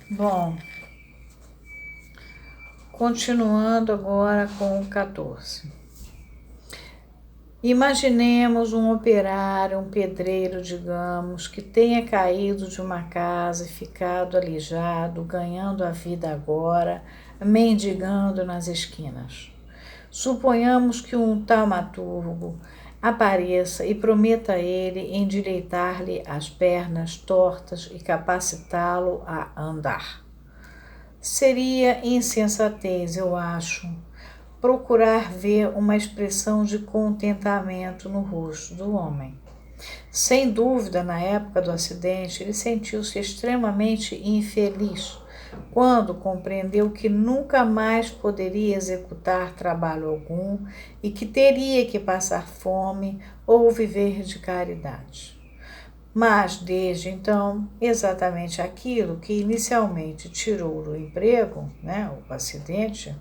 Bom, continuando agora com o 14. Imaginemos um operário, um pedreiro, digamos, que tenha caído de uma casa e ficado aleijado, ganhando a vida agora, mendigando nas esquinas. Suponhamos que um taumaturgo apareça e prometa a ele endireitar-lhe as pernas tortas e capacitá-lo a andar. Seria insensatez, eu acho, procurar ver uma expressão de contentamento no rosto do homem. Sem dúvida, na época do acidente, ele sentiu-se extremamente infeliz quando compreendeu que nunca mais poderia executar trabalho algum e que teria que passar fome ou viver de caridade. Mas, desde então, exatamente aquilo que inicialmente tirou do emprego, o acidente,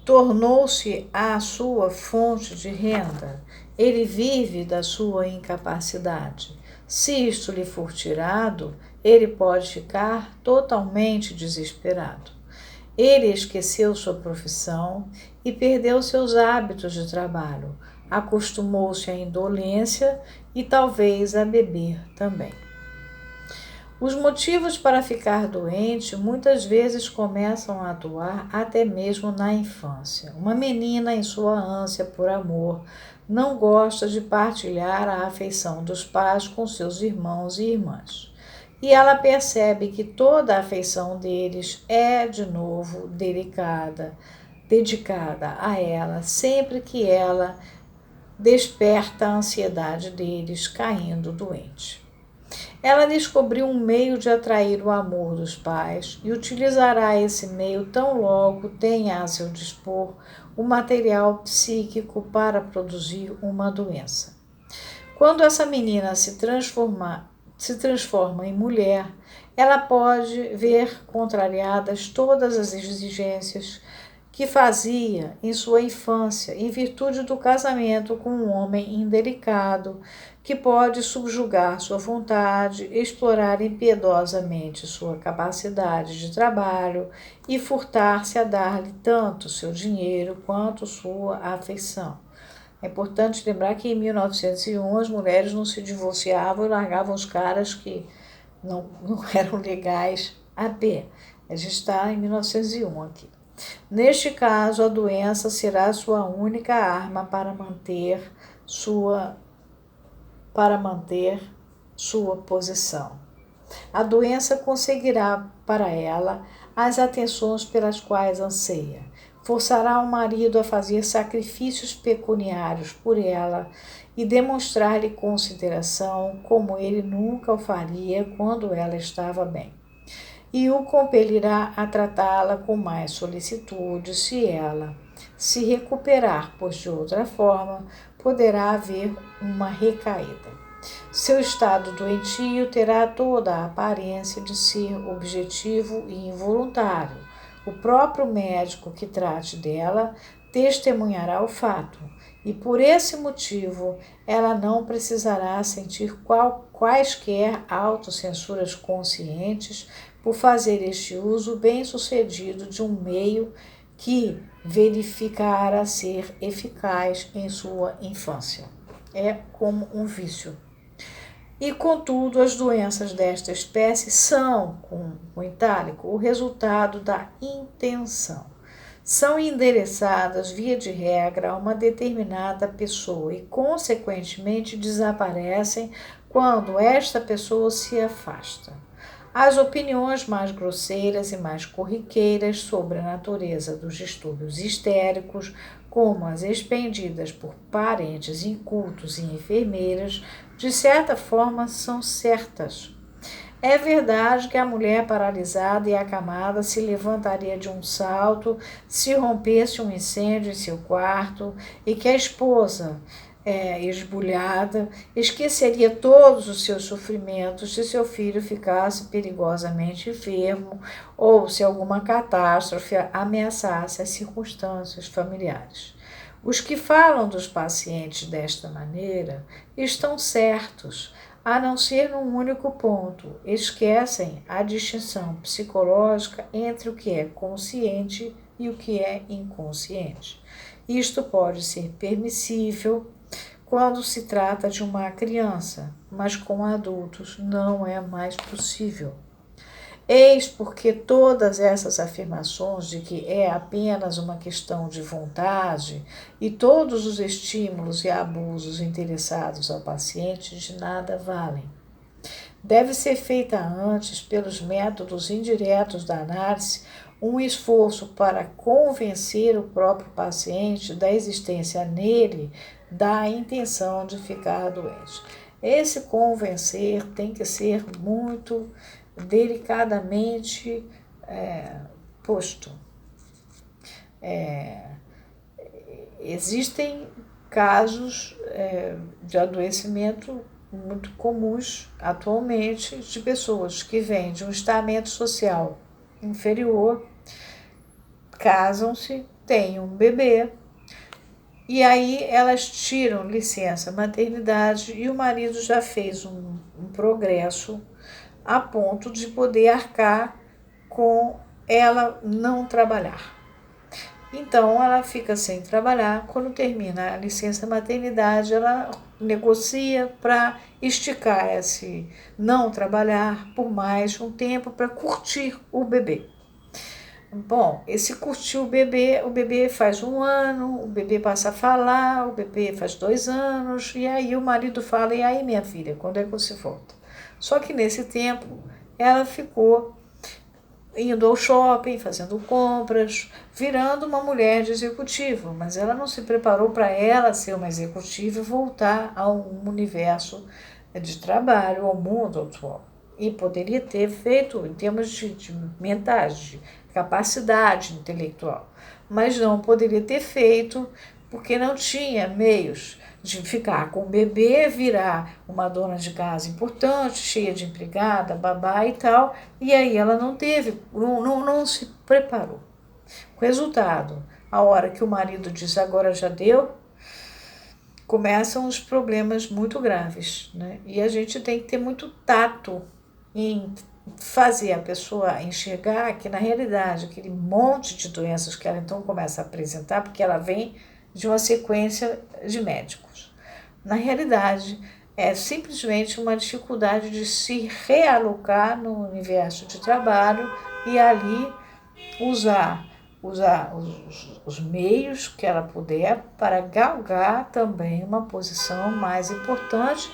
tornou-se a sua fonte de renda. Ele vive da sua incapacidade. Se isto lhe for tirado, ele pode ficar totalmente desesperado. Ele esqueceu sua profissão e perdeu seus hábitos de trabalho. Acostumou-se à indolência e talvez a beber também. Os motivos para ficar doente muitas vezes começam a atuar até mesmo na infância. Uma menina, em sua ânsia por amor, não gosta de partilhar a afeição dos pais com seus irmãos e irmãs. E ela percebe que toda a afeição deles é, de novo, dedicada a ela, sempre que ela desperta a ansiedade deles, caindo doente. Ela descobriu um meio de atrair o amor dos pais e utilizará esse meio tão logo tenha a seu dispor o material psíquico para produzir uma doença. Quando essa menina se transforma em mulher, ela pode ver contrariadas todas as exigências que fazia em sua infância, em virtude do casamento com um homem indelicado, que pode subjugar sua vontade, explorar impiedosamente sua capacidade de trabalho e furtar-se a dar-lhe tanto seu dinheiro quanto sua afeição. É importante lembrar que em 1901 as mulheres não se divorciavam e largavam os caras que não eram legais a pé. A gente está em 1901 aqui. Neste caso, a doença será sua única arma para manter sua posição. A doença conseguirá para ela as atenções pelas quais anseia. Forçará o marido a fazer sacrifícios pecuniários por ela e demonstrar-lhe consideração como ele nunca o faria quando ela estava bem. E o compelirá a tratá-la com mais solicitude se ela se recuperar, pois de outra forma poderá haver uma recaída. Seu estado doentio terá toda a aparência de ser objetivo e involuntário. O próprio médico que trate dela testemunhará o fato, e por esse motivo ela não precisará sentir quaisquer autocensuras conscientes por fazer este uso bem-sucedido de um meio que verificara ser eficaz em sua infância. É como um vício. E, contudo, as doenças desta espécie são, com o itálico, o resultado da intenção. São endereçadas, via de regra, a uma determinada pessoa e, consequentemente, desaparecem quando esta pessoa se afasta. As opiniões mais grosseiras e mais corriqueiras sobre a natureza dos distúrbios histéricos, como as expendidas por parentes incultos e enfermeiras, de certa forma são certas. É verdade que a mulher paralisada e acamada se levantaria de um salto se rompesse um incêndio em seu quarto e que a esposa, esbulhada, esqueceria todos os seus sofrimentos se seu filho ficasse perigosamente enfermo ou se alguma catástrofe ameaçasse as circunstâncias familiares. Os que falam dos pacientes desta maneira estão certos. a não ser num único ponto. Esquecem a distinção psicológica entre o que é consciente e o que é inconsciente. Isto pode ser permissível quando se trata de uma criança, mas com adultos não é mais possível. Eis porque todas essas afirmações de que é apenas uma questão de vontade e todos os estímulos e abusos interessados ao paciente de nada valem. Deve ser feita antes, pelos métodos indiretos da análise, um esforço para convencer o próprio paciente da existência nele da intenção de ficar doente. Esse convencer tem que ser muito delicadamente posto. Existem casos de adoecimento muito comuns atualmente de pessoas que vêm de um estamento social inferior, casam-se, têm um bebê, e aí elas tiram licença maternidade e o marido já fez um progresso a ponto de poder arcar com ela não trabalhar. Então, ela fica sem trabalhar. Quando termina a licença maternidade, ela negocia para esticar esse não trabalhar por mais um tempo para curtir o bebê. Bom, esse curtir o bebê faz 1 ano, o bebê passa a falar, o bebê faz 2 anos, e aí o marido fala, e aí minha filha, quando é que você volta? Só que nesse tempo ela ficou indo ao shopping, fazendo compras, virando uma mulher de executivo, mas ela não se preparou para ela ser uma executiva e voltar a um universo de trabalho, ao mundo atual. E poderia ter feito em termos de mentais, de capacidade intelectual, mas não poderia ter feito porque não tinha meios de ficar com o bebê, virar uma dona de casa importante, cheia de empregada, babá e tal, e aí ela não teve, não se preparou. O resultado, a hora que o marido diz agora já deu, começam os problemas muito graves, né? E a gente tem que ter muito tato em fazer a pessoa enxergar que na realidade aquele monte de doenças que ela então começa a apresentar, porque ela vem de uma sequência de médicos. Na realidade, é simplesmente uma dificuldade de se realocar no universo de trabalho e ali usar os meios que ela puder para galgar também uma posição mais importante,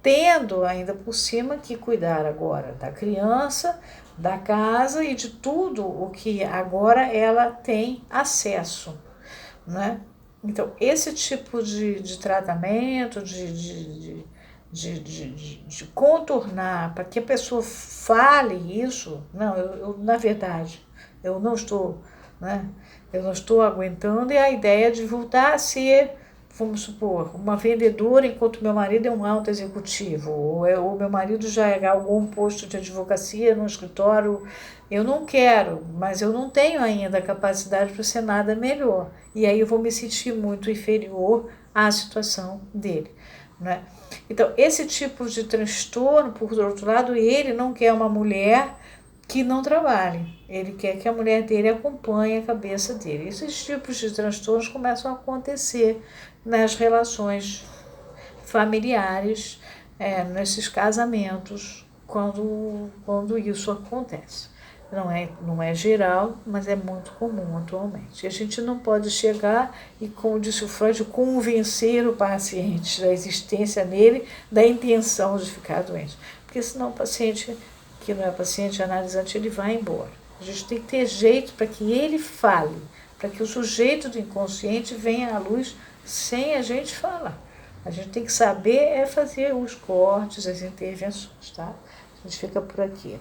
tendo ainda por cima que cuidar agora da criança, da casa e de tudo o que agora ela tem acesso, né? Então, esse tipo de tratamento, de contornar, para que a pessoa fale isso, não, na verdade, eu não estou, né? Eu não estou aguentando, e a ideia de voltar a ser, vamos supor, uma vendedora enquanto meu marido é um alto executivo, ou meu marido já é algum posto de advocacia no escritório. Eu não quero, mas eu não tenho ainda a capacidade para ser nada melhor. E aí eu vou me sentir muito inferior à situação dele, né? Então, esse tipo de transtorno, por outro lado, ele não quer uma mulher que não trabalhe. Ele quer que a mulher dele acompanhe a cabeça dele. Esses tipos de transtornos começam a acontecer nas relações familiares, nesses casamentos, quando isso acontece. Não é geral, mas é muito comum atualmente. E a gente não pode chegar e, como disse o Freud, convencer o paciente da existência nele, da intenção de ficar doente. Porque senão o paciente, que não é paciente analisante, ele vai embora. A gente tem que ter jeito para que ele fale, para que o sujeito do inconsciente venha à luz sem a gente falar. A gente tem que saber fazer os cortes, as intervenções, tá? A gente fica por aqui.